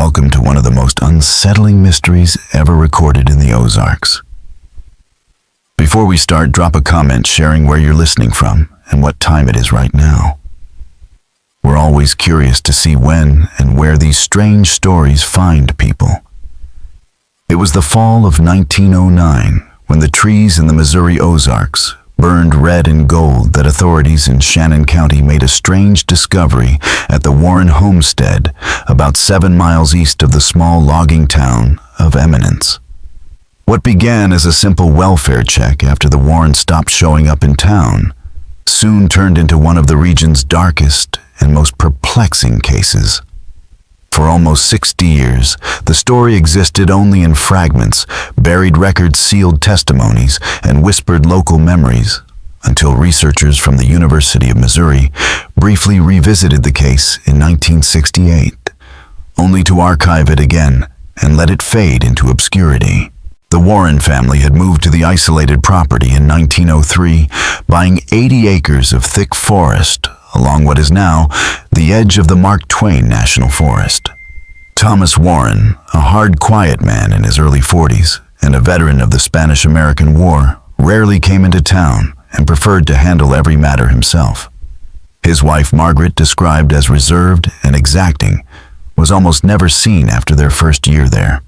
welcome to one of the most unsettling mysteries ever recorded in the Ozarks. Before we start, drop a comment sharing where you're listening from and what time it is right now. We're always curious to see when and where these strange stories find people. It was the fall of 1909 when the trees in the Missouri Ozarks burned red and gold that authorities in Shannon County made a strange discovery at the Warren homestead about 7 miles east of the small logging town of Eminence. What began as a simple welfare check after the Warrens stopped showing up in town soon turned into one of the region's darkest and most perplexing cases. For almost 60 years, the story existed only in fragments, buried records, sealed testimonies, and whispered local memories, until researchers from the University of Missouri briefly revisited the case in 1968, only to archive it again and let it fade into obscurity. The Warren family had moved to the isolated property in 1903, buying 80 acres of thick forest along what is now the edge of the Mark Twain National Forest. Thomas Warren, a hard, quiet man in his early 40s and a veteran of the Spanish-American War, rarely came into town and preferred to handle every matter himself. His wife, Margaret, described as reserved and exacting, was almost never seen after their first year there.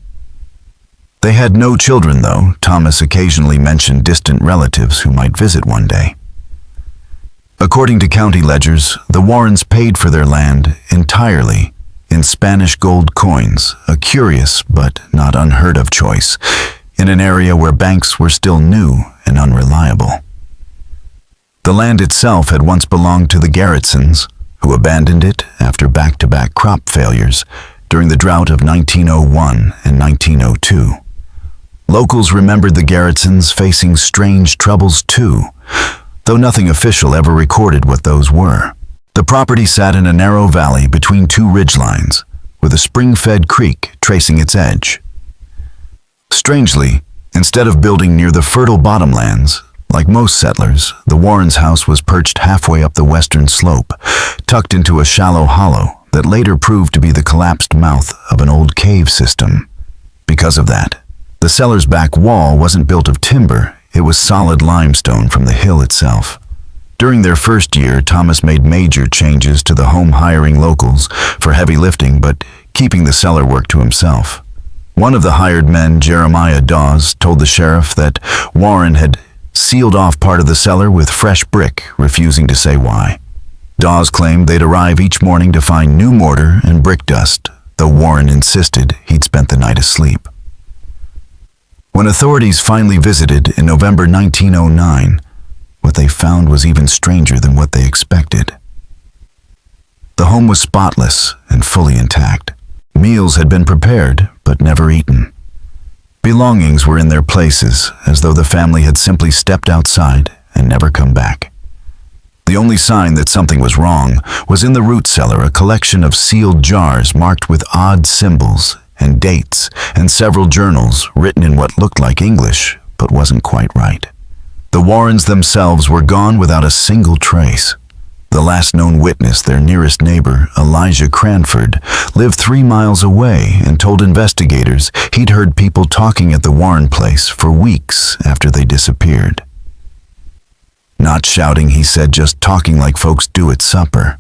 They had no children, though. Thomas occasionally mentioned distant relatives who might visit one day. According to county ledgers, the Warrens paid for their land entirely in Spanish gold coins, a curious but not unheard of choice in an area where banks were still new and unreliable. The land itself had once belonged to the Garretsons, who abandoned it after back-to-back crop failures during the drought of 1901 and 1902. Locals remembered the Garretsons facing strange troubles too, though nothing official ever recorded what those were. The property sat in a narrow valley between two ridgelines, with a spring-fed creek tracing its edge. Strangely, instead of building near the fertile bottomlands, like most settlers, the Warrens' house was perched halfway up the western slope, tucked into a shallow hollow that later proved to be the collapsed mouth of an old cave system. Because of that, the cellar's back wall wasn't built of timber. It was solid limestone from the hill itself. During their first year, Thomas made major changes to the home, hiring locals for heavy lifting but keeping the cellar work to himself. One of the hired men, Jeremiah Dawes, told the sheriff that Warren had sealed off part of the cellar with fresh brick, refusing to say why. Dawes claimed they'd arrive each morning to find new mortar and brick dust, though Warren insisted he'd spent the night asleep. When authorities finally visited in November 1909, what they found was even stranger than what they expected. The home was spotless and fully intact. Meals had been prepared, but never eaten. Belongings were in their places, as though the family had simply stepped outside and never come back. The only sign that something was wrong was in the root cellar, a collection of sealed jars marked with odd symbols and dates, and several journals written in what looked like English, but wasn't quite right. The Warrens themselves were gone without a single trace. The last known witness, their nearest neighbor, Elijah Cranford, lived 3 miles away and told investigators he'd heard people talking at the Warren place for weeks after they disappeared. Not shouting, he said, just talking like folks do at supper.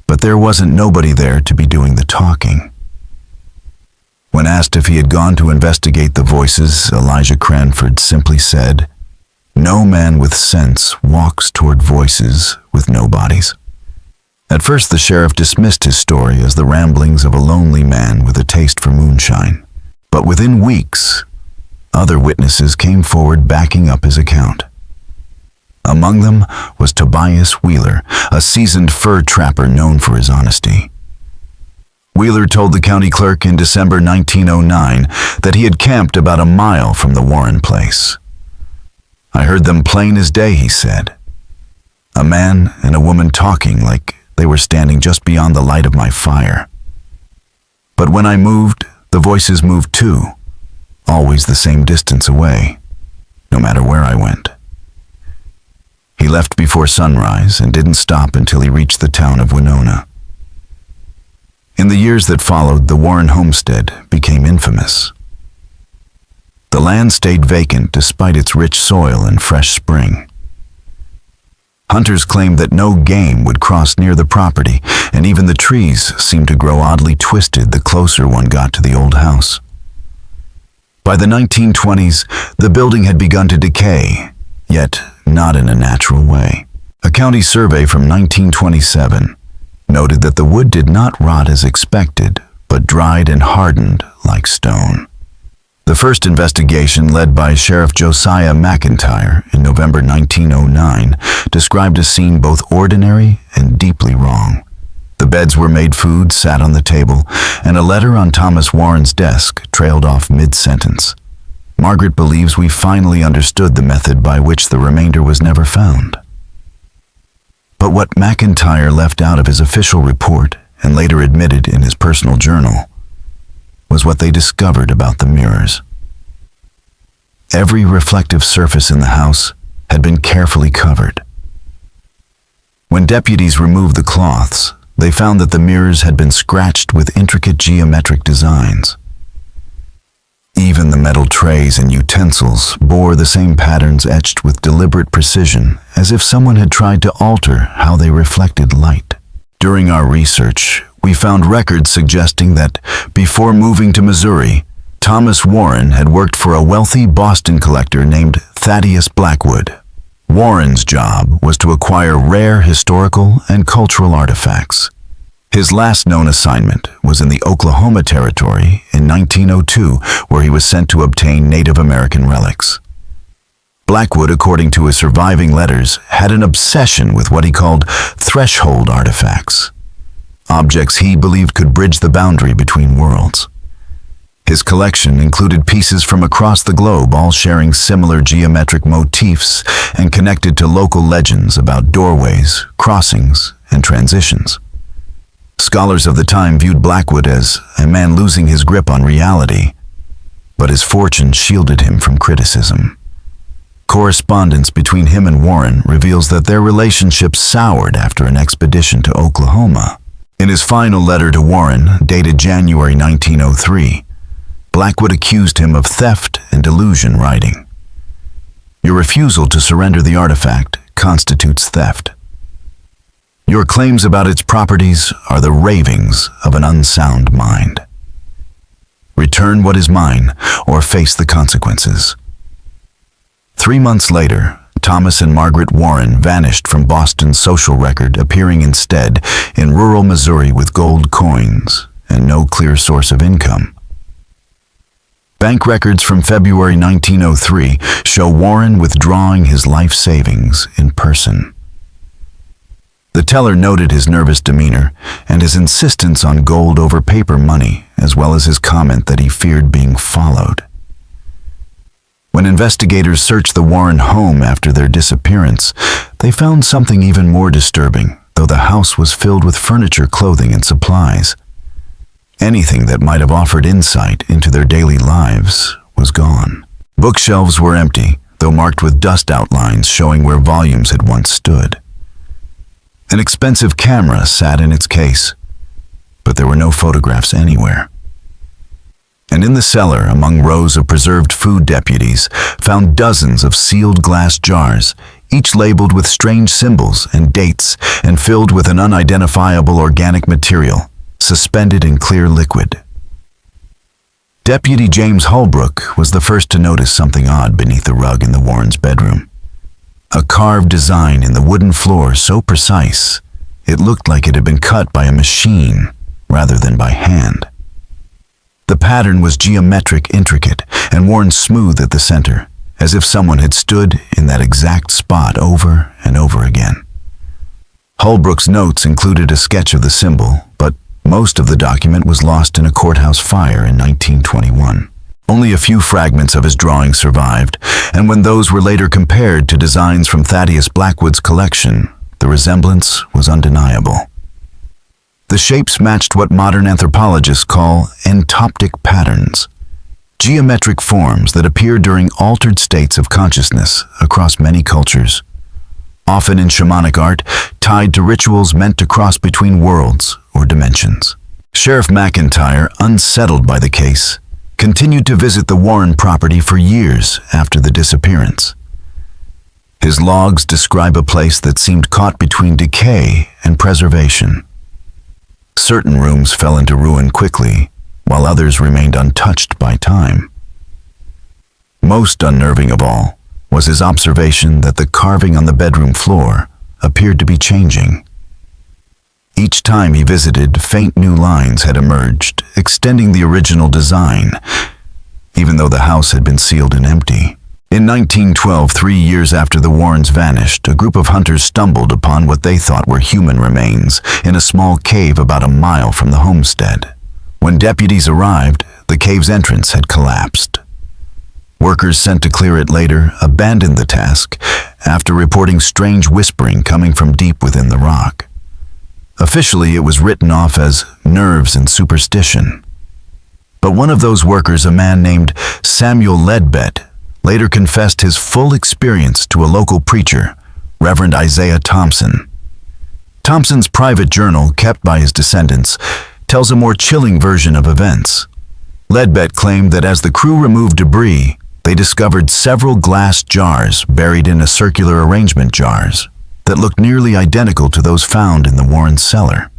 But there wasn't nobody there to be doing the talking. When asked if he had gone to investigate the voices, Elijah Cranford simply said, "No man with sense walks toward voices with no bodies." At first, the sheriff dismissed his story as the ramblings of a lonely man with a taste for moonshine. But within weeks, other witnesses came forward backing up his account. Among them was Tobias Wheeler, a seasoned fur trapper known for his honesty. Wheeler told the county clerk in December 1909 that he had camped about a mile from the Warren place. "I heard them plain as day," he said. "A man and a woman talking like they were standing just beyond the light of my fire. But when I moved, the voices moved too, always the same distance away, no matter where I went." He left before sunrise and didn't stop until he reached the town of Winona. In the years that followed, the Warren homestead became infamous. The land stayed vacant despite its rich soil and fresh spring. Hunters claimed that no game would cross near the property, and even the trees seemed to grow oddly twisted the closer one got to the old house. By the 1920s, the building had begun to decay, yet not in a natural way. A county survey from 1927 noted that the wood did not rot as expected, but dried and hardened like stone. The first investigation, led by Sheriff Josiah McIntyre in November 1909, described a scene both ordinary and deeply wrong. The beds where made food sat on the table, and a letter on Thomas Warren's desk trailed off mid-sentence. Margaret believes we finally understood the method by which the remainder was never found. But what McIntyre left out of his official report, and later admitted in his personal journal, was what they discovered about the mirrors. Every reflective surface in the house had been carefully covered. When deputies removed the cloths, they found that the mirrors had been scratched with intricate geometric designs. Even the metal trays and utensils bore the same patterns etched with deliberate precision, as if someone had tried to alter how they reflected light. During our research, we found records suggesting that before moving to Missouri, Thomas Warren had worked for a wealthy Boston collector named Thaddeus Blackwood. Warren's job was to acquire rare historical and cultural artifacts. His last known assignment was in the Oklahoma Territory in 1902, where he was sent to obtain Native American relics. Blackwood, according to his surviving letters, had an obsession with what he called threshold artifacts, objects he believed could bridge the boundary between worlds. His collection included pieces from across the globe, all sharing similar geometric motifs and connected to local legends about doorways, crossings, and transitions. Scholars of the time viewed Blackwood as a man losing his grip on reality, but his fortune shielded him from criticism. Correspondence between him and Warren reveals that their relationship soured after an expedition to Oklahoma. In his final letter to Warren, dated January 1903, Blackwood accused him of theft and delusion, writing, "Your refusal to surrender the artifact constitutes theft. Your claims about its properties are the ravings of an unsound mind. Return what is mine, or face the consequences." 3 months later, Thomas and Margaret Warren vanished from Boston's social record, appearing instead in rural Missouri with gold coins and no clear source of income. Bank records from February 1903 show Warren withdrawing his life savings in person. The teller noted his nervous demeanor and his insistence on gold over paper money, as well as his comment that he feared being followed. When investigators searched the Warren home after their disappearance, they found something even more disturbing, though the house was filled with furniture, clothing, and supplies. Anything that might have offered insight into their daily lives was gone. Bookshelves were empty, though marked with dust outlines showing where volumes had once stood. An expensive camera sat in its case, but there were no photographs anywhere. And in the cellar, among rows of preserved food, deputies found dozens of sealed glass jars, each labeled with strange symbols and dates and filled with an unidentifiable organic material, suspended in clear liquid. Deputy James Holbrook was the first to notice something odd beneath the rug in the Warrens' bedroom. A carved design in the wooden floor so precise, it looked like it had been cut by a machine rather than by hand. The pattern was geometric, intricate, and worn smooth at the center, as if someone had stood in that exact spot over and over again. Holbrook's notes included a sketch of the symbol, but most of the document was lost in a courthouse fire in 1921. Only a few fragments of his drawings survived, and when those were later compared to designs from Thaddeus Blackwood's collection, the resemblance was undeniable. The shapes matched what modern anthropologists call entoptic patterns, geometric forms that appear during altered states of consciousness across many cultures, often in shamanic art, tied to rituals meant to cross between worlds or dimensions. Sheriff McIntyre, unsettled by the case, continued to visit the Warren property for years after the disappearance. His logs describe a place that seemed caught between decay and preservation. Certain rooms fell into ruin quickly, while others remained untouched by time. Most unnerving of all was his observation that the carving on the bedroom floor appeared to be changing. Each time he visited, faint new lines had emerged, extending the original design, even though the house had been sealed and empty. In 1912, 3 years after the Warrens vanished, a group of hunters stumbled upon what they thought were human remains in a small cave about a mile from the homestead. When deputies arrived, the cave's entrance had collapsed. Workers sent to clear it later abandoned the task after reporting strange whispering coming from deep within the rock. Officially, it was written off as nerves and superstition. But one of those workers, a man named Samuel Ledbett, later confessed his full experience to a local preacher, Reverend Isaiah Thompson. Thompson's private journal, kept by his descendants, tells a more chilling version of events. Ledbett claimed that as the crew removed debris, they discovered several glass jars buried in a circular arrangement jars that looked nearly identical to those found in the Warren cellar.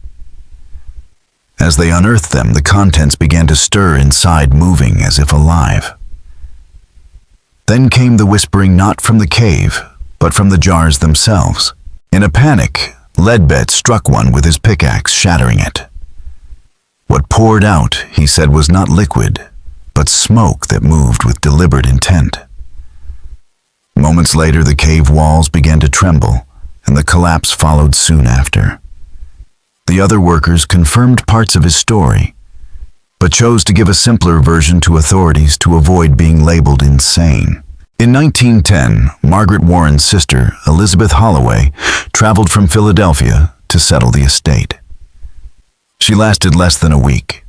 As they unearthed them, the contents began to stir inside, moving as if alive. Then came the whispering not from the cave, but from the jars themselves. In a panic, Ledbett struck one with his pickaxe, shattering it. What poured out, he said, was not liquid, but smoke that moved with deliberate intent. Moments later, the cave walls began to tremble, and the collapse followed soon after. The other workers confirmed parts of his story, but chose to give a simpler version to authorities to avoid being labeled insane. In 1910, Margaret Warren's sister, Elizabeth Holloway, traveled from Philadelphia to settle the estate. She lasted less than a week.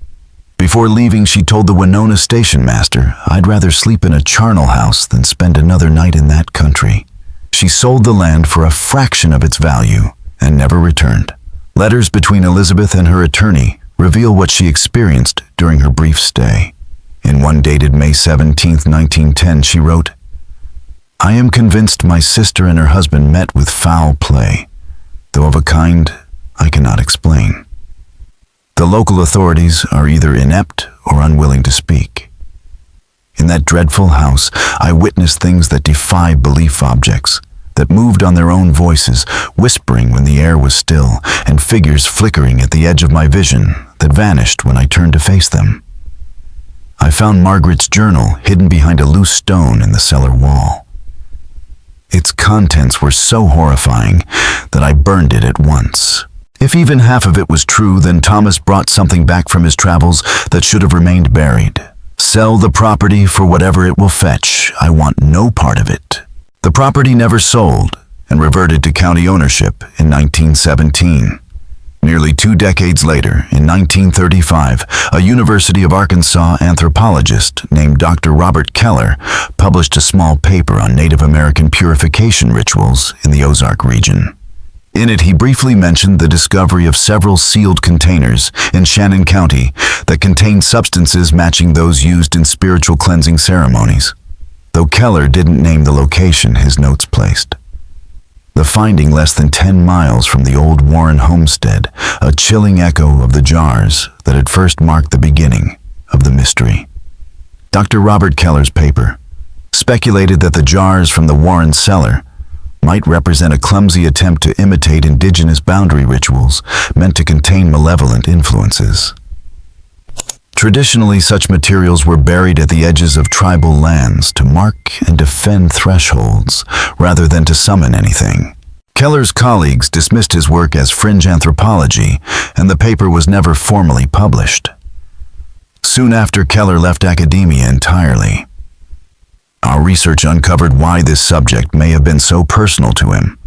Before leaving, she told the Winona station master, "I'd rather sleep in a charnel house than spend another night in that country." She sold the land for a fraction of its value and never returned. Letters between Elizabeth and her attorney reveal what she experienced during her brief stay. In one dated May 17, 1910, she wrote, "I am convinced my sister and her husband met with foul play, though of a kind I cannot explain. The local authorities are either inept or unwilling to speak. In that dreadful house, I witnessed things that defy belief, objects that moved on their own voices, whispering when the air was still, and figures flickering at the edge of my vision that vanished when I turned to face them. I found Margaret's journal hidden behind a loose stone in the cellar wall. Its contents were so horrifying that I burned it at once. If even half of it was true, then Thomas brought something back from his travels that should have remained buried. Sell the property for whatever it will fetch. I want no part of it." The property never sold and reverted to county ownership in 1917. Nearly 2 decades later, in 1935, a University of Arkansas anthropologist named Dr. Robert Keller published a small paper on Native American purification rituals in the Ozark region. In it, he briefly mentioned the discovery of several sealed containers in Shannon County that contained substances matching those used in spiritual cleansing ceremonies. Though Keller didn't name the location, his notes placed the finding less than 10 miles from the old Warren homestead, a chilling echo of the jars that had first marked the beginning of the mystery. Dr. Robert Keller's paper speculated that the jars from the Warren cellar might represent a clumsy attempt to imitate indigenous boundary rituals meant to contain malevolent influences. Traditionally, such materials were buried at the edges of tribal lands to mark and defend thresholds rather than to summon anything. Keller's colleagues dismissed his work as fringe anthropology, and the paper was never formally published. Soon after, Keller left academia entirely. Our research uncovered why this subject may have been so personal to him.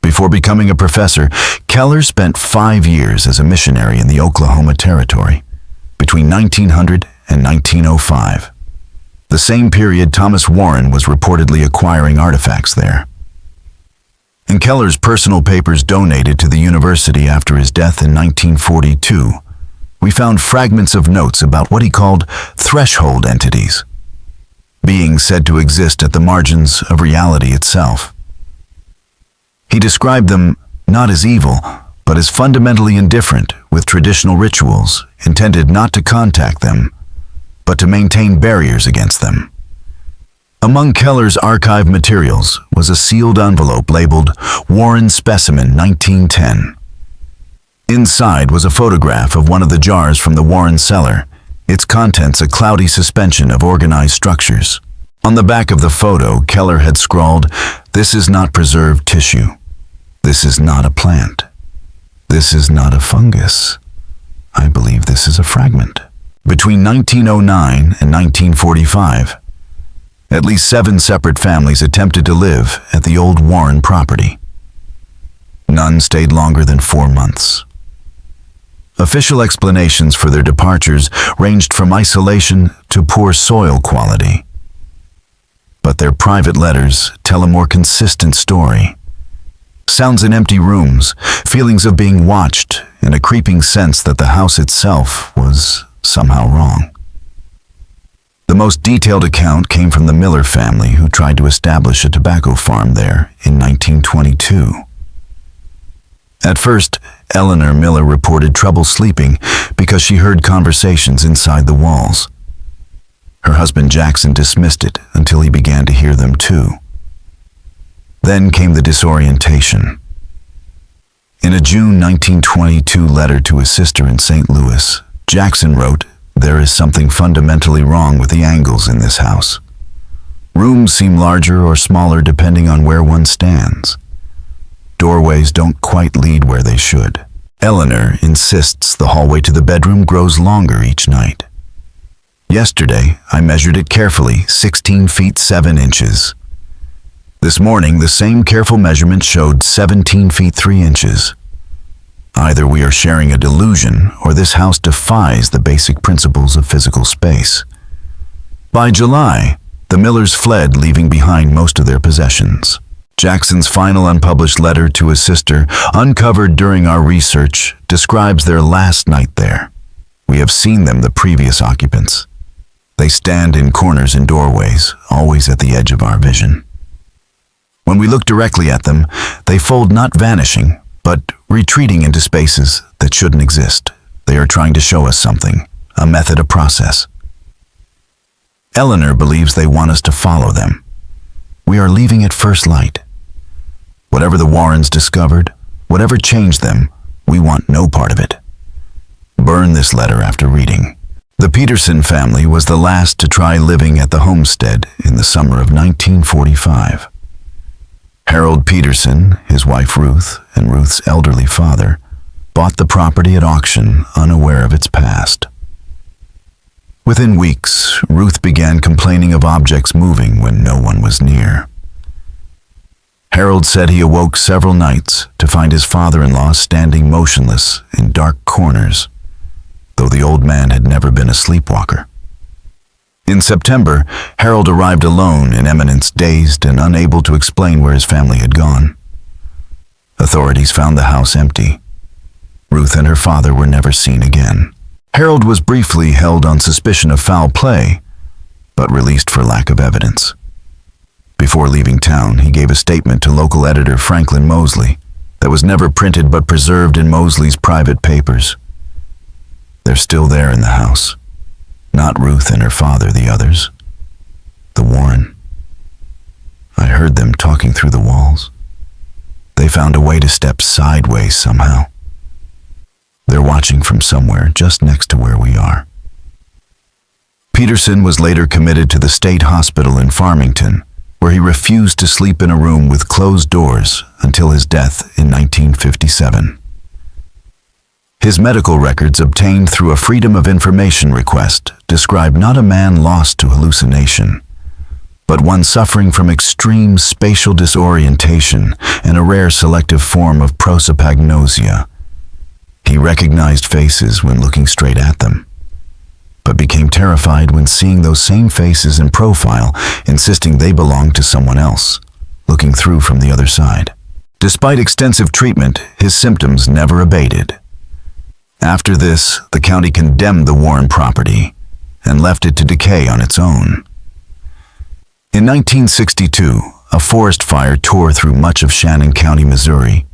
Before becoming a professor, Keller spent 5 years as a missionary in the Oklahoma Territory, between 1900 and 1905. The same period Thomas Warren was reportedly acquiring artifacts there. In Keller's personal papers donated to the university after his death in 1942, we found fragments of notes about what he called threshold entities, beings said to exist at the margins of reality itself. He described them not as evil, but as fundamentally indifferent, with traditional rituals intended not to contact them, but to maintain barriers against them. Among Keller's archive materials was a sealed envelope labeled Warren Specimen 1910. Inside was a photograph of one of the jars from the Warren cellar, its contents a cloudy suspension of organized structures. On the back of the photo, Keller had scrawled, "This is not preserved tissue. This is not a plant. This is not a fungus. I believe this is a fragment." Between 1909 and 1945, at least 7 separate families attempted to live at the old Warren property. None stayed longer than 4 months. Official explanations for their departures ranged from isolation to poor soil quality. But their private letters tell a more consistent story. Sounds in empty rooms, feelings of being watched, and a creeping sense that the house itself was somehow wrong. The most detailed account came from the Miller family, who tried to establish a tobacco farm there in 1922. At first, Eleanor Miller reported trouble sleeping because she heard conversations inside the walls. Her husband Jackson dismissed it until he began to hear them too. Then came the disorientation. In a June 1922 letter to his sister in St. Louis, Jackson wrote, "There is something fundamentally wrong with the angles in this house. Rooms seem larger or smaller depending on where one stands. Doorways don't quite lead where they should. Eleanor insists the hallway to the bedroom grows longer each night. Yesterday, I measured it carefully, 16 feet 7 inches. This morning, the same careful measurement showed 17 feet 3 inches. Either we are sharing a delusion, or this house defies the basic principles of physical space." By July, the Millers fled, leaving behind most of their possessions. Jackson's final unpublished letter to his sister, uncovered during our research, describes their last night there. "We have seen them, the previous occupants. They stand in corners and doorways, always at the edge of our vision. When we look directly at them, they fold, not vanishing, but retreating into spaces that shouldn't exist. They are trying to show us something, a method, a process. Eleanor believes they want us to follow them. We are leaving at first light. Whatever the Warrens discovered, whatever changed them, we want no part of it. Burn this letter after reading." The Peterson family was the last to try living at the homestead in the summer of 1945. Harold Peterson, his wife Ruth, and Ruth's elderly father bought the property at auction, unaware of its past. Within weeks, Ruth began complaining of objects moving when no one was near. Harold said he awoke several nights to find his father-in-law standing motionless in dark corners, though the old man had never been a sleepwalker. In September, Harold arrived alone in Eminence, dazed and unable to explain where his family had gone. Authorities found the house empty. Ruth and her father were never seen again. Harold was briefly held on suspicion of foul play, but released for lack of evidence. Before leaving town, he gave a statement to local editor Franklin Mosley that was never printed but preserved in Mosley's private papers. "They're still there in the house. Not Ruth and her father, the others. The Warren. I heard them talking through the walls. They found a way to step sideways somehow. They're watching from somewhere just next to where we are." Peterson was later committed to the state hospital in Farmington, where he refused to sleep in a room with closed doors until his death in 1957. His medical records, obtained through a Freedom of Information request, describe not a man lost to hallucination, but one suffering from extreme spatial disorientation and a rare selective form of prosopagnosia. He recognized faces when looking straight at them, but became terrified when seeing those same faces in profile, insisting they belonged to someone else, looking through from the other side. Despite extensive treatment, his symptoms never abated. After this, the county condemned the Warren property and left it to decay on its own. In 1962, a forest fire tore through much of Shannon County, Missouri,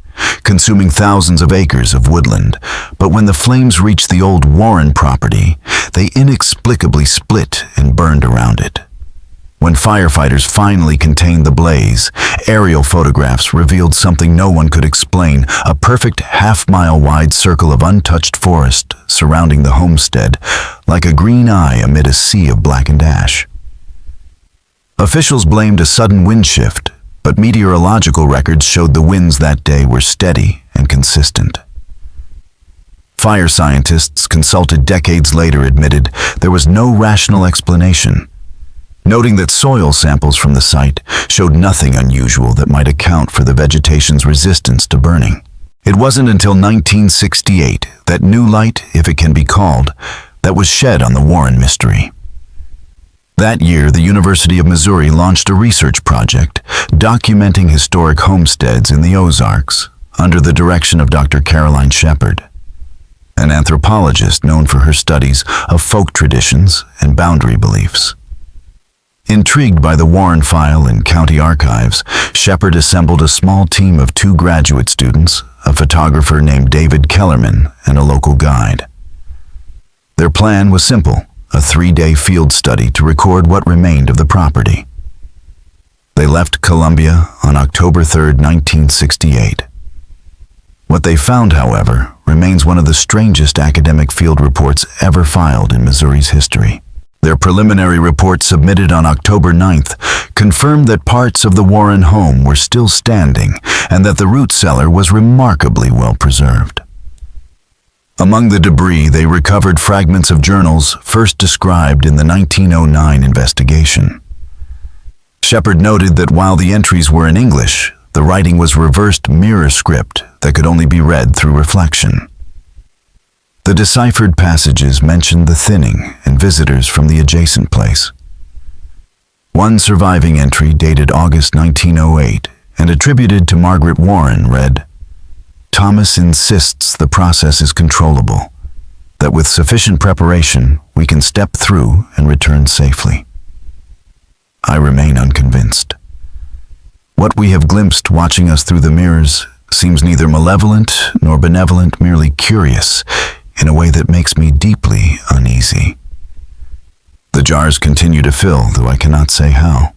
consuming thousands of acres of woodland. But when the flames reached the old Warren property, they inexplicably split and burned around it. When firefighters finally contained the blaze, aerial photographs revealed something no one could explain: a perfect half-mile-wide circle of untouched forest surrounding the homestead, like a green eye amid a sea of blackened ash. Officials blamed a sudden wind shift, but meteorological records showed the winds that day were steady and consistent. Fire scientists consulted decades later admitted there was no rational explanation, noting that soil samples from the site showed nothing unusual that might account for the vegetation's resistance to burning. It wasn't until 1968 that new light, if it can be called, that was shed on the Warren mystery. That year, the University of Missouri launched a research project documenting historic homesteads in the Ozarks under the direction of Dr. Caroline Shepard, an anthropologist known for her studies of folk traditions and boundary beliefs. Intrigued by the Warren file in county archives, Shepard assembled a small team of 2 graduate students, a photographer named David Kellerman, and a local guide. Their plan was simple: a 3-day field study to record what remained of the property. They left Columbia on October 3, 1968. What they found, however, remains one of the strangest academic field reports ever filed in Missouri's history. Their preliminary report, submitted on October 9th, confirmed that parts of the Warren home were still standing and that the root cellar was remarkably well preserved. Among the debris, they recovered fragments of journals first described in the 1909 investigation. Shepard noted that while the entries were in English, the writing was reversed mirror script that could only be read through reflection. The deciphered passages mentioned the thinning and visitors from the adjacent place. One surviving entry, dated August 1908 and attributed to Margaret Warren, read, "Thomas insists the process is controllable, that with sufficient preparation we can step through and return safely." I remain unconvinced. What we have glimpsed watching us through the mirrors seems neither malevolent nor benevolent, merely curious, in a way that makes me deeply uneasy. The jars continue to fill, though I cannot say how.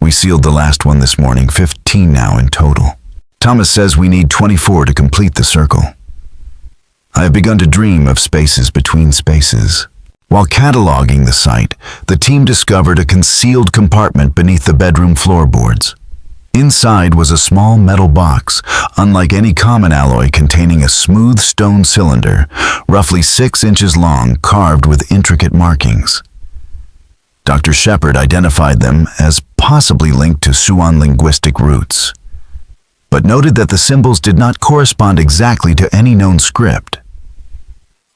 We sealed the last one this morning, 15 now in total. Thomas says we need 24 to complete the circle. I have begun to dream of spaces between spaces. While cataloging the site, the team discovered a concealed compartment beneath the bedroom floorboards. Inside was a small metal box, unlike any common alloy, containing a smooth stone cylinder, roughly 6 inches long, carved with intricate markings. Dr. Shepard identified them as possibly linked to Siouan linguistic roots, but noted that the symbols did not correspond exactly to any known script.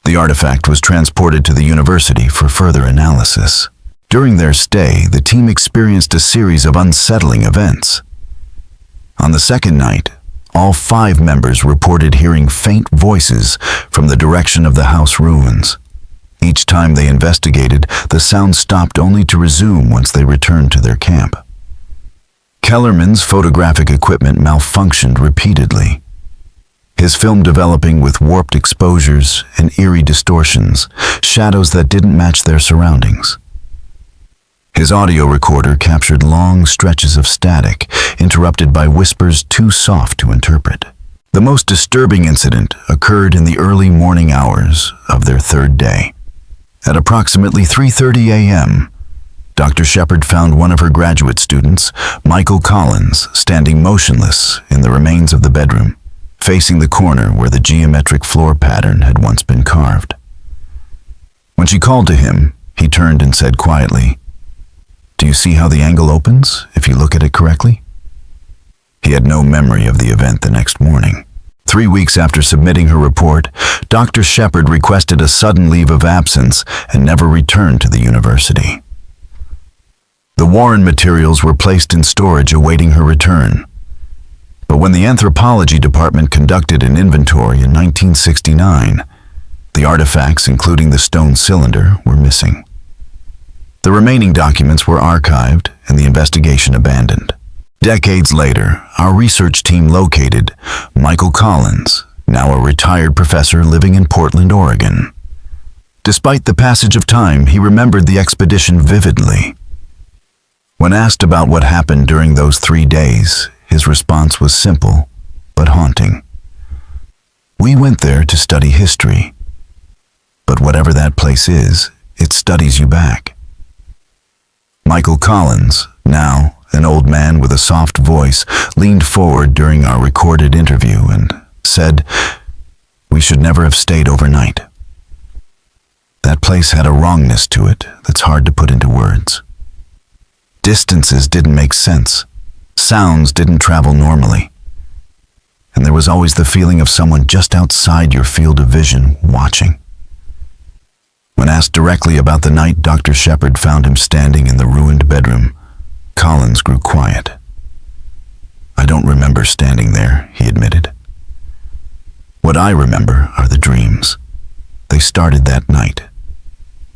The artifact was transported to the university for further analysis. During their stay, the team experienced a series of unsettling events. On the second night, all 5 members reported hearing faint voices from the direction of the house ruins. Each time they investigated, the sound stopped only to resume once they returned to their camp. Kellerman's photographic equipment malfunctioned repeatedly, his film developing with warped exposures and eerie distortions, shadows that didn't match their surroundings. His audio recorder captured long stretches of static, interrupted by whispers too soft to interpret. The most disturbing incident occurred in the early morning hours of their 3rd day. At approximately 3:30 a.m., Dr. Shepard found one of her graduate students, Michael Collins, standing motionless in the remains of the bedroom, facing the corner where the geometric floor pattern had once been carved. When she called to him, he turned and said quietly, "Do you see how the angle opens, if you look at it correctly?" He had no memory of the event the next morning. 3 weeks after submitting her report, Dr. Shepard requested a sudden leave of absence and never returned to the university. The Warren materials were placed in storage awaiting her return. But when the anthropology department conducted an inventory in 1969, the artifacts, including the stone cylinder, were missing. The remaining documents were archived and the investigation abandoned. Decades later, our research team located Michael Collins, now a retired professor living in Portland, Oregon. Despite the passage of time, he remembered the expedition vividly. When asked about what happened during those 3 days, his response was simple, but haunting. "We went there to study history. But whatever that place is, it studies you back." Michael Collins, now an old man with a soft voice, leaned forward during our recorded interview and said, "We should never have stayed overnight." That place had a wrongness to it that's hard to put into words. Distances didn't make sense. Sounds didn't travel normally. And there was always the feeling of someone just outside your field of vision watching. When asked directly about the night Dr. Shepard found him standing in the ruined bedroom, Collins grew quiet. "I don't remember standing there," he admitted. "What I remember are the dreams. They started that night.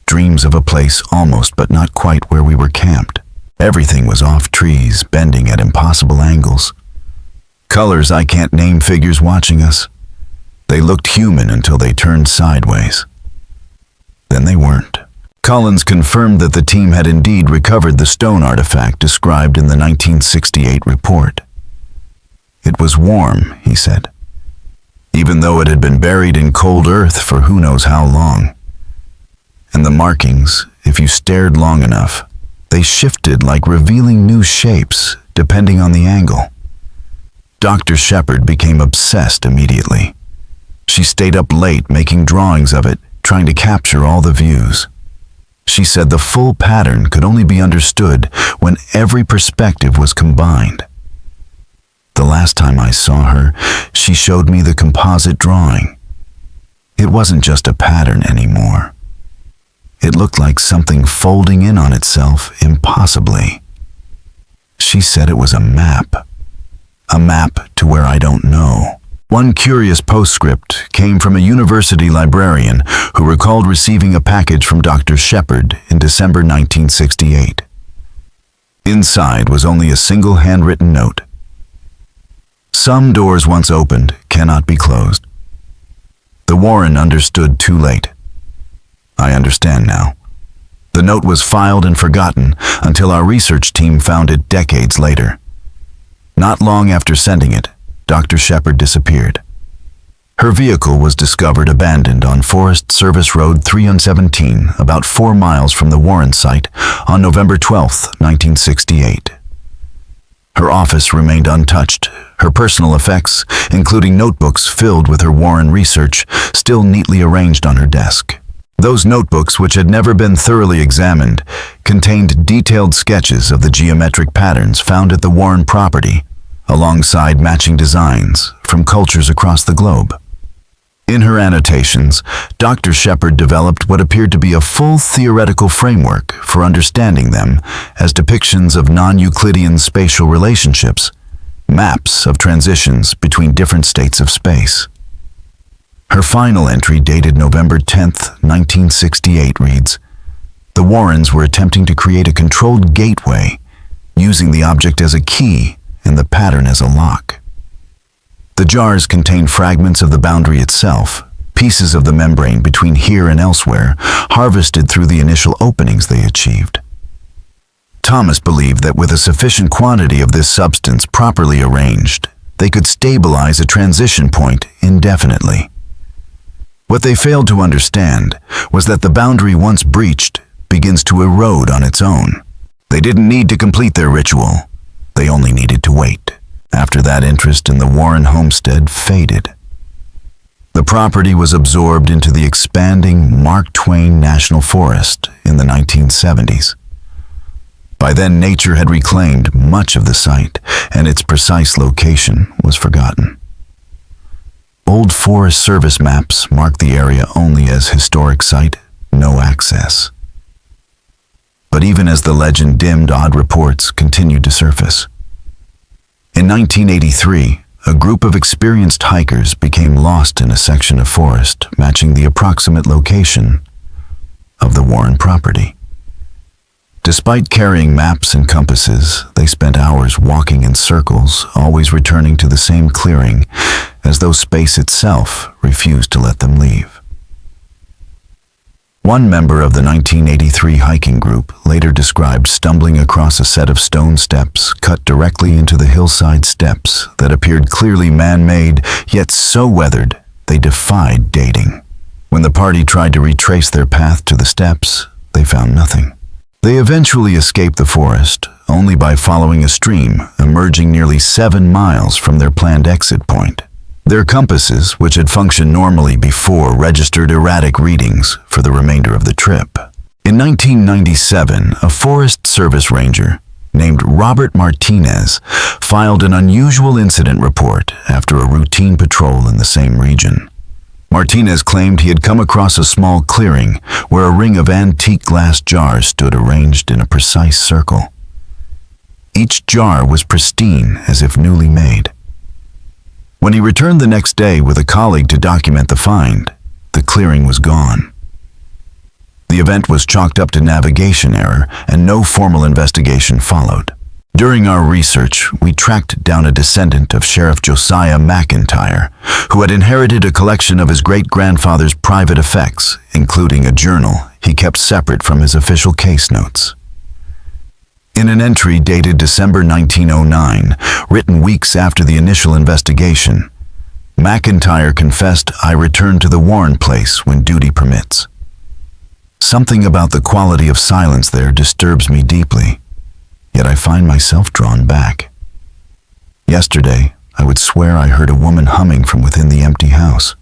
Dreams of a place almost but not quite where we were camped. Everything was off trees, bending at impossible angles. Colors I can't name, figures watching us. They looked human until they turned sideways. Then they weren't." Collins confirmed that the team had indeed recovered the stone artifact described in the 1968 report. "It was warm," he said, "even though it had been buried in cold earth for who knows how long. And the markings, if you stared long enough, they shifted like revealing new shapes depending on the angle." Dr. Shepard became obsessed immediately. She stayed up late making drawings of it, trying to capture all the views. She said the full pattern could only be understood when every perspective was combined. The last time I saw her, she showed me the composite drawing. It wasn't just a pattern anymore. It looked like something folding in on itself impossibly. She said it was a map to where I don't know. One curious postscript came from a university librarian who recalled receiving a package from Dr. Shepard in December 1968. Inside was only a single handwritten note. "Some doors once opened cannot be closed. The Warren understood too late. I understand now." The note was filed and forgotten until our research team found it decades later. Not long after sending it, Dr. Shepard disappeared. Her vehicle was discovered abandoned on Forest Service Road 317, about 4 miles from the Warren site, on November 12, 1968. Her office remained untouched, her personal effects, including notebooks filled with her Warren research, still neatly arranged on her desk. Those notebooks, which had never been thoroughly examined, contained detailed sketches of the geometric patterns found at the Warren property, alongside matching designs from cultures across the globe. In her annotations, Dr. Shepard developed what appeared to be a full theoretical framework for understanding them as depictions of non-Euclidean spatial relationships, maps of transitions between different states of space. Her final entry, dated November 10, 1968, reads, "The Warrens were attempting to create a controlled gateway, using the object as a key and the pattern as a lock. The jars contained fragments of the boundary itself, pieces of the membrane between here and elsewhere, harvested through the initial openings they achieved. Thomas believed that with a sufficient quantity of this substance properly arranged, they could stabilize a transition point indefinitely. What they failed to understand was that the boundary once breached begins to erode on its own. They didn't need to complete their ritual. They only needed to wait. After that, interest in the Warren homestead faded. The property was absorbed into the expanding Mark Twain National Forest in the 1970s. By then, nature had reclaimed much of the site, and its precise location was forgotten. Old Forest Service maps marked the area only as historic site, no access. But even as the legend dimmed, odd reports continued to surface. In 1983, a group of experienced hikers became lost in a section of forest matching the approximate location of the Warren property. Despite carrying maps and compasses, they spent hours walking in circles, always returning to the same clearing, as though space itself refused to let them leave. One member of the 1983 hiking group later described stumbling across a set of stone steps cut directly into the hillside steps that appeared clearly man-made, yet so weathered they defied dating. When the party tried to retrace their path to the steps, they found nothing. They eventually escaped the forest, only by following a stream, emerging nearly 7 miles from their planned exit point. Their compasses, which had functioned normally before, registered erratic readings for the remainder of the trip. In 1997, a Forest Service ranger named Robert Martinez filed an unusual incident report after a routine patrol in the same region. Martinez claimed he had come across a small clearing where a ring of antique glass jars stood arranged in a precise circle. Each jar was pristine, as if newly made. When he returned the next day with a colleague to document the find, the clearing was gone. The event was chalked up to navigation error, and no formal investigation followed. During our research, we tracked down a descendant of Sheriff Josiah McIntyre, who had inherited a collection of his great-grandfather's private effects, including a journal he kept separate from his official case notes. In an entry dated December 1909, written weeks after the initial investigation, McIntyre confessed, "I returned to the Warren place when duty permits. Something about the quality of silence there disturbs me deeply. Yet I find myself drawn back. Yesterday, I would swear I heard a woman humming from within the empty house.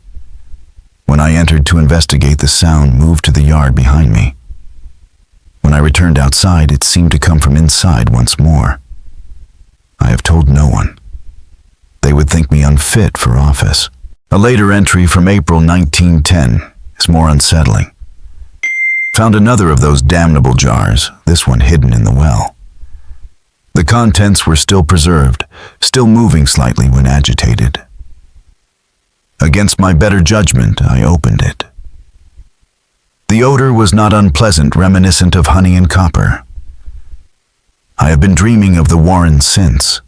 When I entered to investigate, the sound moved to the yard behind me. When I returned outside, it seemed to come from inside once more. I have told no one. They would think me unfit for office." A later entry from April 1910 is more unsettling. Found another of those damnable jars, this one hidden in the well. The contents were still preserved, still moving slightly when agitated. Against my better judgment, I opened it. The odor was not unpleasant, reminiscent of honey and copper. I have been dreaming of the Warrens since.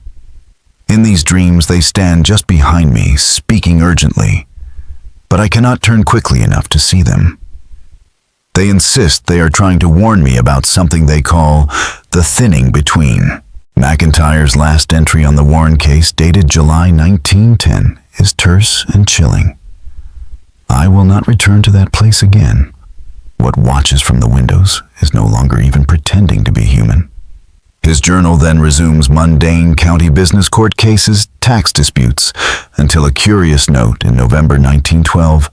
In these dreams, they stand just behind me, speaking urgently, but I cannot turn quickly enough to see them. They insist they are trying to warn me about something they call the thinning between. McIntyre's last entry on the Warren case, dated July 1910, is terse and chilling. "I will not return to that place again. What watches from the windows is no longer even pretending to be human." His journal then resumes mundane county business, court cases, tax disputes, until a curious note in November 1912,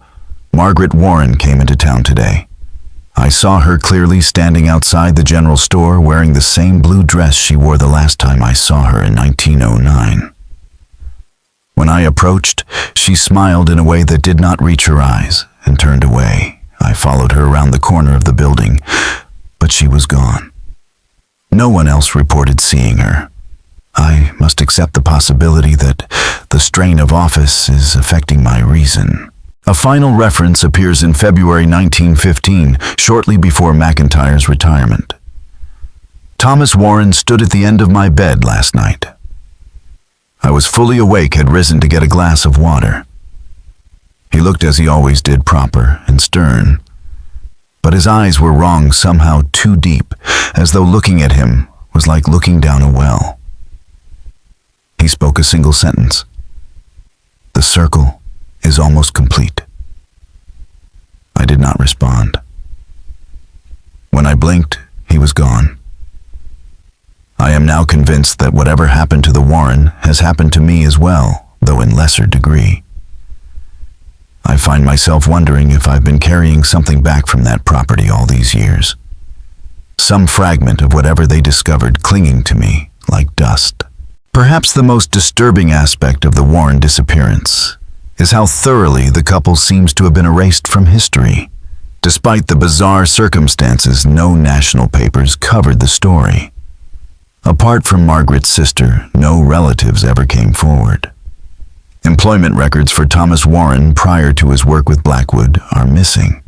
"Margaret Warren came into town today. I saw her clearly standing outside the general store wearing the same blue dress she wore the last time I saw her in 1909. When I approached, she smiled in a way that did not reach her eyes and turned away. I followed her around the corner of the building, but she was gone. No one else reported seeing her. I must accept the possibility that the strain of office is affecting my reason." A final reference appears in February 1915, shortly before McIntyre's retirement. "Thomas Warren stood at the end of my bed last night. I was fully awake, had risen to get a glass of water. He looked as he always did, proper and stern, but his eyes were wrong, somehow too deep, as though looking at him was like looking down a well. He spoke a single sentence. 'The circle is almost complete.' I did not respond. When I blinked, he was gone. I am now convinced that whatever happened to the Warren has happened to me as well, though in lesser degree. I find myself wondering if I've been carrying something back from that property all these years. Some fragment of whatever they discovered clinging to me like dust. Perhaps the most disturbing aspect of the Warren disappearance is how thoroughly the couple seems to have been erased from history. Despite the bizarre circumstances, no national papers covered the story. Apart from Margaret's sister, no relatives ever came forward. Employment records for Thomas Warren prior to his work with Blackwood are missing.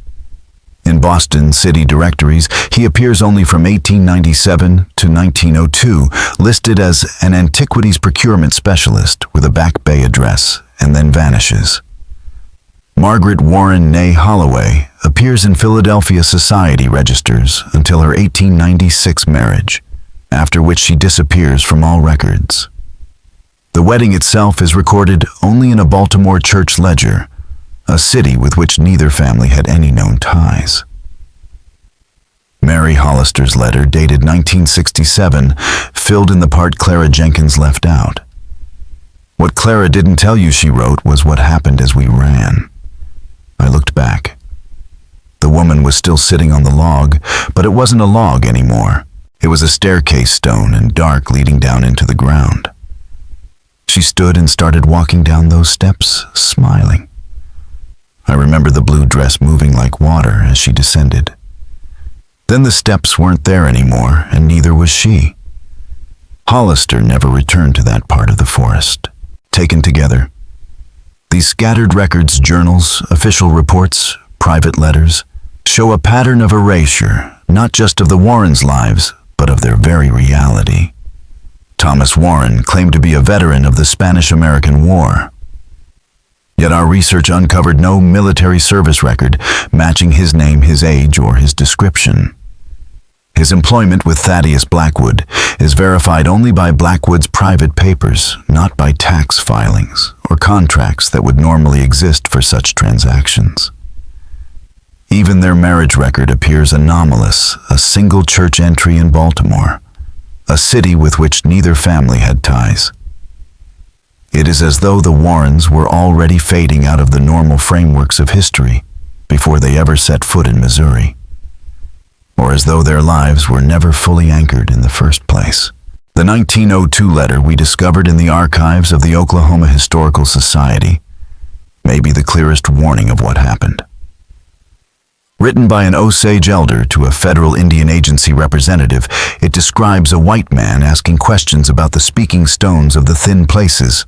In Boston city directories, he appears only from 1897 to 1902, listed as an antiquities procurement specialist with a Back Bay address, and then vanishes. Margaret Warren née Holloway appears in Philadelphia society registers until her 1896 marriage, after which she disappears from all records. The wedding itself is recorded only in a Baltimore church ledger, a city with which neither family had any known ties. Mary Hollister's letter, dated 1967, filled in the part Clara Jenkins left out. What Clara didn't tell you she wrote was what happened as we ran. I looked back. The woman was still sitting on the log, but it wasn't a log anymore. It was a staircase stone and dark leading down into the ground. She stood and started walking down those steps, smiling. I remember the blue dress moving like water as she descended. Then the steps weren't there anymore, and neither was she. Hollister never returned to that part of the forest. Taken together, these scattered records, journals, official reports, private letters, show a pattern of erasure, not just of the Warrens' lives, but of their very reality. Thomas Warren claimed to be a veteran of the Spanish-American War. Yet our research uncovered no military service record matching his name, his age, or his description. His employment with Thaddeus Blackwood is verified only by Blackwood's private papers, not by tax filings or contracts that would normally exist for such transactions. Even their marriage record appears anomalous, a single church entry in Baltimore, a city with which neither family had ties. It is as though the Warrens were already fading out of the normal frameworks of history before they ever set foot in Missouri, or as though their lives were never fully anchored in the first place. The 1902 letter we discovered in the archives of the Oklahoma Historical Society may be the clearest warning of what happened. Written by an Osage elder to a federal Indian agency representative, it describes a white man asking questions about the speaking stones of the thin places,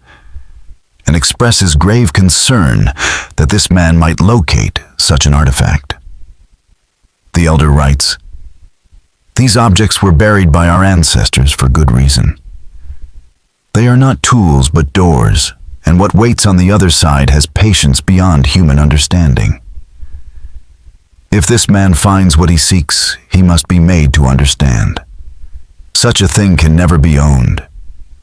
and expresses grave concern that this man might locate such an artifact. The elder writes, "These objects were buried by our ancestors for good reason. They are not tools but doors, and what waits on the other side has patience beyond human understanding. If this man finds what he seeks, he must be made to understand. Such a thing can never be owned.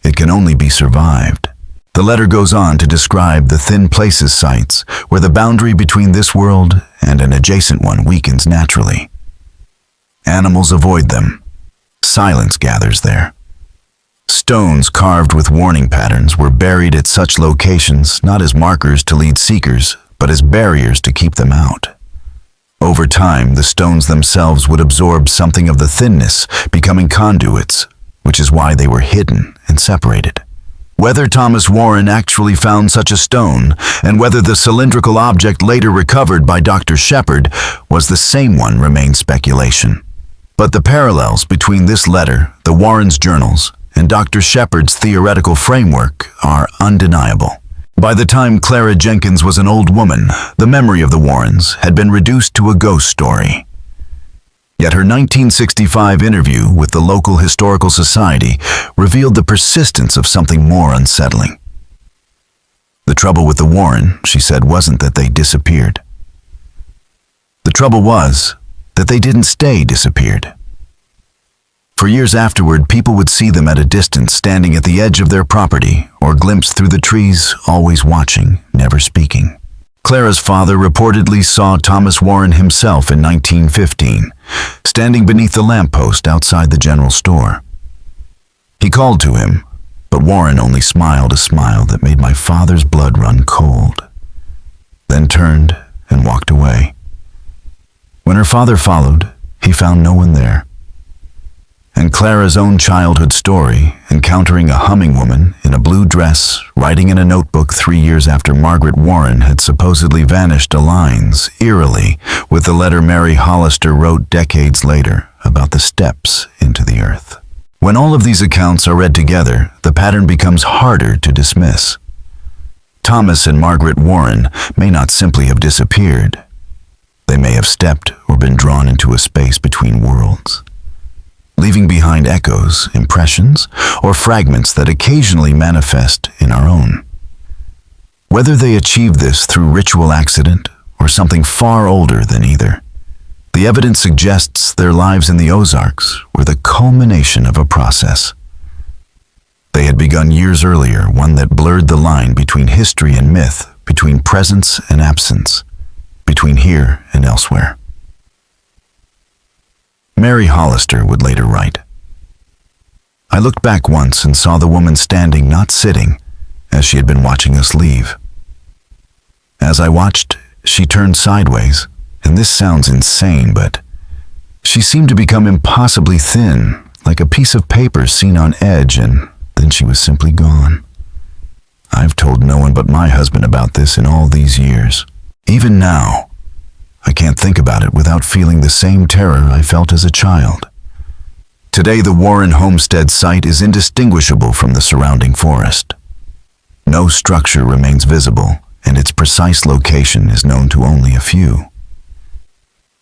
It can only be survived." The letter goes on to describe the thin places sites where the boundary between this world and an adjacent one weakens naturally. Animals avoid them. Silence gathers there. Stones carved with warning patterns were buried at such locations not as markers to lead seekers, but as barriers to keep them out. Over time, the stones themselves would absorb something of the thinness, becoming conduits, which is why they were hidden and separated. Whether Thomas Warren actually found such a stone, and whether the cylindrical object later recovered by Dr. Shepard was the same one remains speculation. But the parallels between this letter, the Warrens' journals, and Dr. Shepard's theoretical framework are undeniable. By the time Clara Jenkins was an old woman, the memory of the Warrens had been reduced to a ghost story. Yet her 1965 interview with the local historical society revealed the persistence of something more unsettling. The trouble with the Warren, she said, wasn't that they disappeared. The trouble was that they didn't stay disappeared. For years afterward, people would see them at a distance standing at the edge of their property or glimpse through the trees, always watching, never speaking. Clara's father reportedly saw Thomas Warren himself in 1915, standing beneath the lamppost outside the general store. He called to him, but Warren only smiled a smile that made my father's blood run cold, then turned and walked away. When her father followed, he found no one there. And Clara's own childhood story, encountering a humming woman in a blue dress, writing in a notebook 3 years after Margaret Warren had supposedly vanished, aligns eerily with the letter Mary Hollister wrote decades later about the steps into the earth. When all of these accounts are read together, the pattern becomes harder to dismiss. Thomas and Margaret Warren may not simply have disappeared. They may have stepped or been drawn into a space between worlds, leaving behind echoes, impressions, or fragments that occasionally manifest in our own. Whether they achieved this through ritual accident or something far older than either, the evidence suggests their lives in the Ozarks were the culmination of a process. They had begun years earlier, one that blurred the line between history and myth, between presence and absence, between here and elsewhere. Mary Hollister would later write, "I looked back once and saw the woman standing, not sitting, as she had been watching us leave. As I watched, she turned sideways, and this sounds insane, but she seemed to become impossibly thin, like a piece of paper seen on edge, and then she was simply gone. I've told no one but my husband about this in all these years. Even now, I can't think about it without feeling the same terror I felt as a child." Today, the Warren homestead site is indistinguishable from the surrounding forest. No structure remains visible, and its precise location is known to only a few.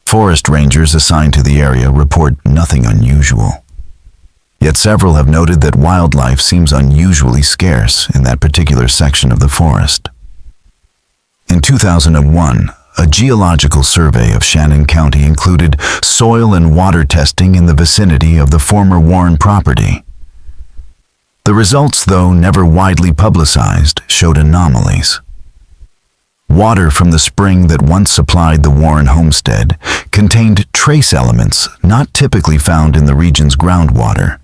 Forest rangers assigned to the area report nothing unusual. Yet several have noted that wildlife seems unusually scarce in that particular section of the forest. In 2001, a geological survey of Shannon County included soil and water testing in the vicinity of the former Warren property. The results, though never widely publicized, showed anomalies. Water from the spring that once supplied the Warren homestead contained trace elements not typically found in the region's groundwater,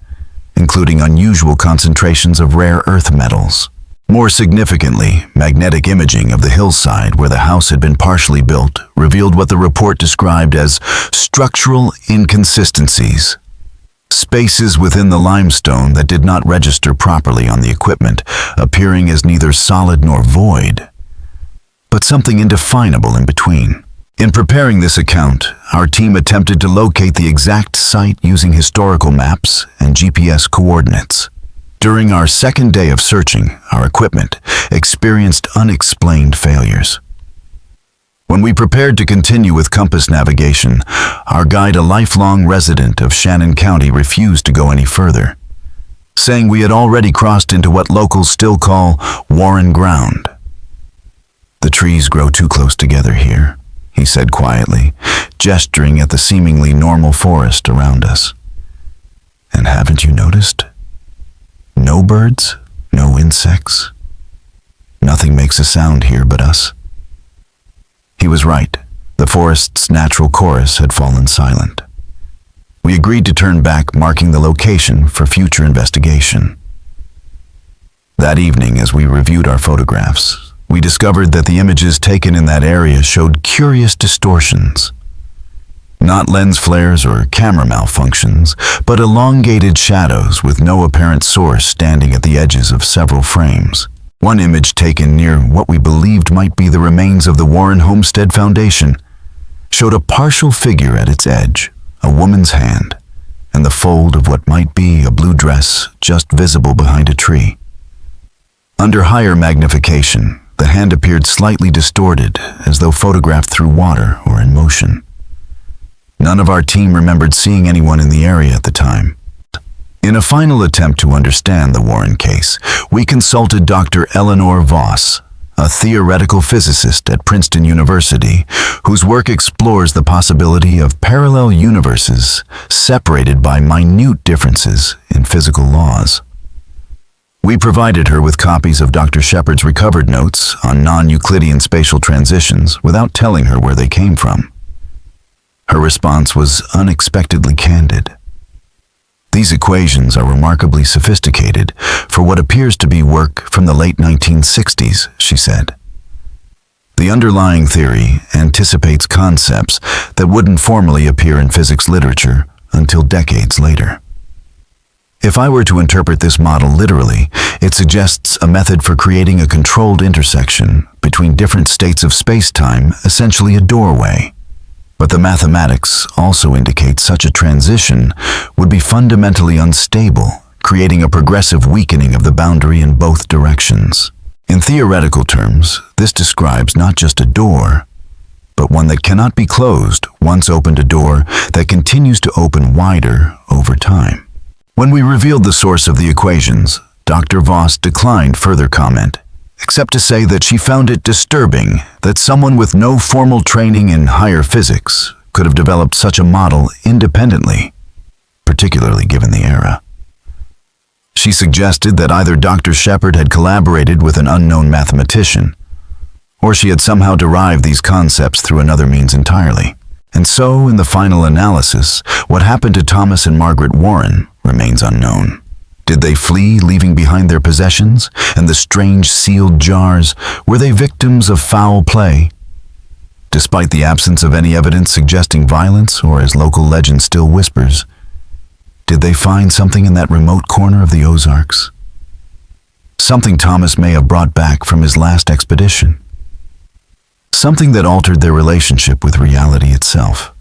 including unusual concentrations of rare earth metals. More significantly, magnetic imaging of the hillside where the house had been partially built revealed what the report described as structural inconsistencies. Spaces within the limestone that did not register properly on the equipment, appearing as neither solid nor void, but something indefinable in between. In preparing this account, our team attempted to locate the exact site using historical maps and GPS coordinates. During our second day of searching, our equipment experienced unexplained failures. When we prepared to continue with compass navigation, our guide, a lifelong resident of Shannon County, refused to go any further, saying we had already crossed into what locals still call Warren ground. "The trees grow too close together here," he said quietly, gesturing at the seemingly normal forest around us. "And haven't you noticed? No birds, no insects. Nothing makes a sound here but us." He was right. The forest's natural chorus had fallen silent. We agreed to turn back, marking the location for future investigation. That evening, as we reviewed our photographs, we discovered that the images taken in that area showed curious distortions. Not lens flares or camera malfunctions, but elongated shadows with no apparent source standing at the edges of several frames. One image taken near what we believed might be the remains of the Warren Homestead Foundation showed a partial figure at its edge, a woman's hand, and the fold of what might be a blue dress just visible behind a tree. Under higher magnification, the hand appeared slightly distorted, as though photographed through water or in motion. None of our team remembered seeing anyone in the area at the time. In a final attempt to understand the Warren case, we consulted Dr. Eleanor Voss, a theoretical physicist at Princeton University, whose work explores the possibility of parallel universes separated by minute differences in physical laws. We provided her with copies of Dr. Shepard's recovered notes on non-Euclidean spatial transitions without telling her where they came from. Her response was unexpectedly candid. "These equations are remarkably sophisticated for what appears to be work from the late 1960s, she said. "The underlying theory anticipates concepts that wouldn't formally appear in physics literature until decades later. If I were to interpret this model literally, it suggests a method for creating a controlled intersection between different states of space-time, essentially a doorway. But the mathematics also indicate such a transition would be fundamentally unstable, creating a progressive weakening of the boundary in both directions. In theoretical terms, this describes not just a door, but one that cannot be closed, once opened a door that continues to open wider over time. When we revealed the source of the equations, Dr. Voss declined further comment, except to say that she found it disturbing that someone with no formal training in higher physics could have developed such a model independently, particularly given the era. She suggested that either Dr. Shepard had collaborated with an unknown mathematician, or she had somehow derived these concepts through another means entirely. And so, in the final analysis, what happened to Thomas and Margaret Warren remains unknown. Did they flee, leaving behind their possessions, and the strange sealed jars? Were they victims of foul play? Despite the absence of any evidence suggesting violence, or as local legend still whispers, did they find something in that remote corner of the Ozarks? Something Thomas may have brought back from his last expedition. Something that altered their relationship with reality itself.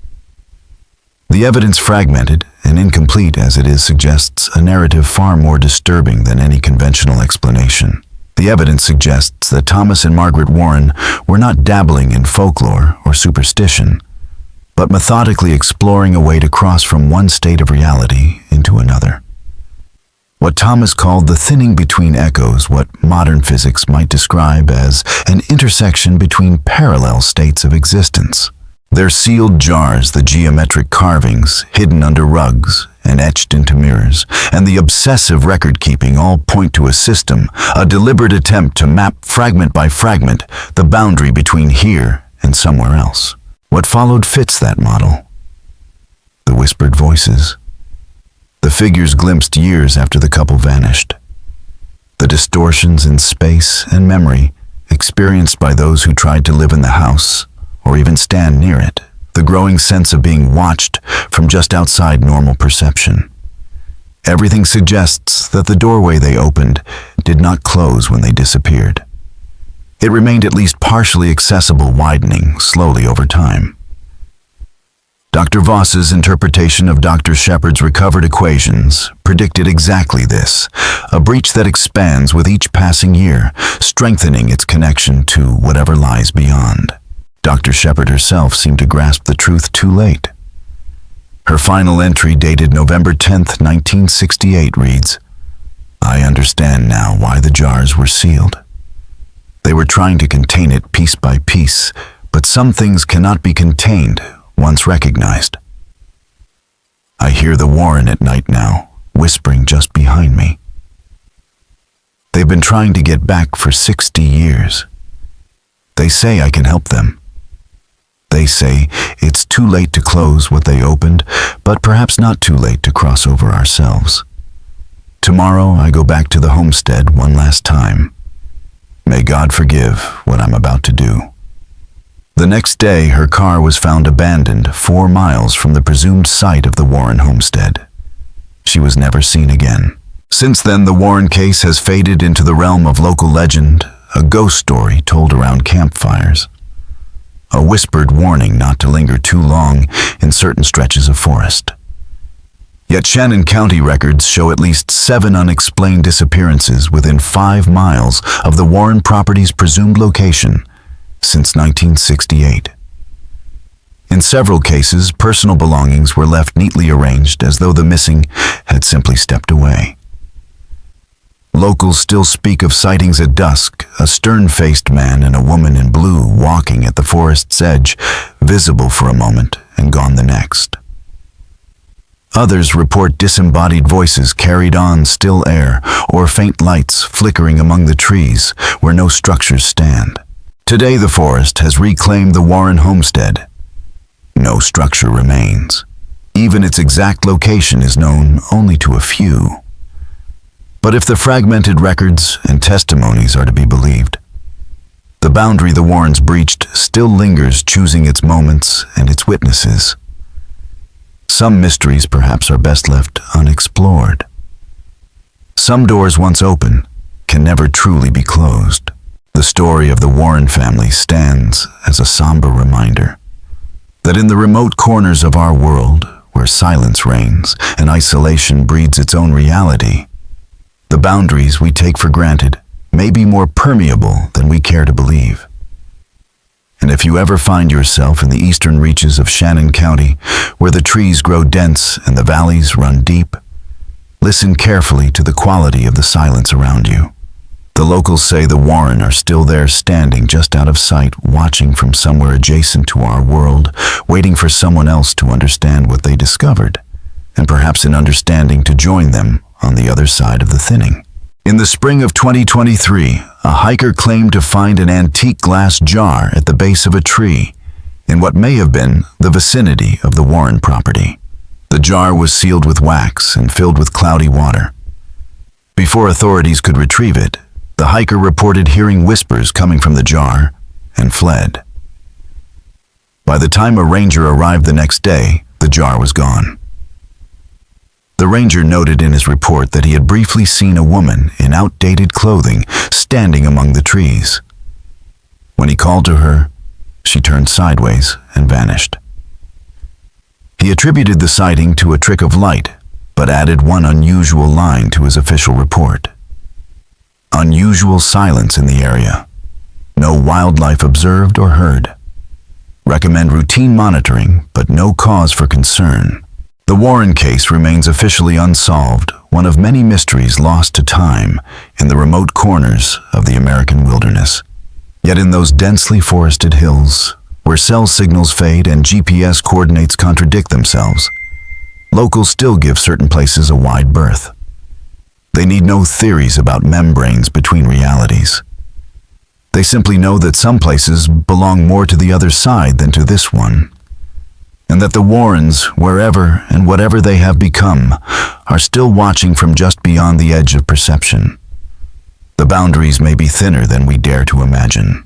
The evidence, fragmented and incomplete as it is, suggests a narrative far more disturbing than any conventional explanation. The evidence suggests that Thomas and Margaret Warren were not dabbling in folklore or superstition, but methodically exploring a way to cross from one state of reality into another. What Thomas called the thinning between echoes, what modern physics might describe as an intersection between parallel states of existence. Their sealed jars, the geometric carvings hidden under rugs and etched into mirrors, and the obsessive record-keeping all point to a system, a deliberate attempt to map fragment by fragment the boundary between here and somewhere else. What followed fits that model. The whispered voices. The figures glimpsed years after the couple vanished. The distortions in space and memory experienced by those who tried to live in the house or even stand near it. The growing sense of being watched from just outside normal perception. Everything suggests that the doorway they opened did not close when they disappeared. It remained at least partially accessible, widening slowly over time. Dr. Voss's interpretation of Dr. Shepard's recovered equations predicted exactly this, a breach that expands with each passing year, strengthening its connection to whatever lies beyond. Dr. Shepard herself seemed to grasp the truth too late. Her final entry, dated November 10th, 1968, reads, "I understand now why the jars were sealed. They were trying to contain it piece by piece, but some things cannot be contained once recognized. I hear the Warren at night now, whispering just behind me. They've been trying to get back for 60 years. They say I can help them. They say it's too late to close what they opened, but perhaps not too late to cross over ourselves. Tomorrow I go back to the homestead one last time. May God forgive what I'm about to do." The next day, her car was found abandoned 4 miles from the presumed site of the Warren homestead. She was never seen again. Since then, the Warren case has faded into the realm of local legend, a ghost story told around campfires. A whispered warning not to linger too long in certain stretches of forest. Yet Shannon County records show at least 7 unexplained disappearances within 5 miles of the Warren property's presumed location since 1968. In several cases, personal belongings were left neatly arranged as though the missing had simply stepped away. Locals still speak of sightings at dusk, a stern-faced man and a woman in blue walking at the forest's edge, visible for a moment and gone the next. Others report disembodied voices carried on still air or faint lights flickering among the trees where no structures stand. Today the forest has reclaimed the Warren homestead. No structure remains. Even its exact location is known only to a few. But if the fragmented records and testimonies are to be believed, the boundary the Warrens breached still lingers, choosing its moments and its witnesses. Some mysteries perhaps are best left unexplored. Some doors once open can never truly be closed. The story of the Warren family stands as a somber reminder. That in the remote corners of our world, where silence reigns and isolation breeds its own reality, the boundaries we take for granted may be more permeable than we care to believe. And if you ever find yourself in the eastern reaches of Shannon County, where the trees grow dense and the valleys run deep, listen carefully to the quality of the silence around you. The locals say the Warren are still there, standing just out of sight, watching from somewhere adjacent to our world, waiting for someone else to understand what they discovered, and perhaps in understanding to join them on the other side of the thinning. In the spring of 2023, a hiker claimed to find an antique glass jar at the base of a tree in what may have been the vicinity of the Warren property. The jar was sealed with wax and filled with cloudy water. Before authorities could retrieve it, the hiker reported hearing whispers coming from the jar and fled. By the time a ranger arrived the next day, the jar was gone. The ranger noted in his report that he had briefly seen a woman in outdated clothing standing among the trees. When he called to her, she turned sideways and vanished. He attributed the sighting to a trick of light, but added one unusual line to his official report. Unusual silence in the area. No wildlife observed or heard. Recommend routine monitoring, but no cause for concern. The Warren case remains officially unsolved, one of many mysteries lost to time in the remote corners of the American wilderness. Yet in those densely forested hills, where cell signals fade and GPS coordinates contradict themselves, locals still give certain places a wide berth. They need no theories about membranes between realities. They simply know that some places belong more to the other side than to this one, and that the Warrens, wherever and whatever they have become, are still watching from just beyond the edge of perception. The boundaries may be thinner than we dare to imagine.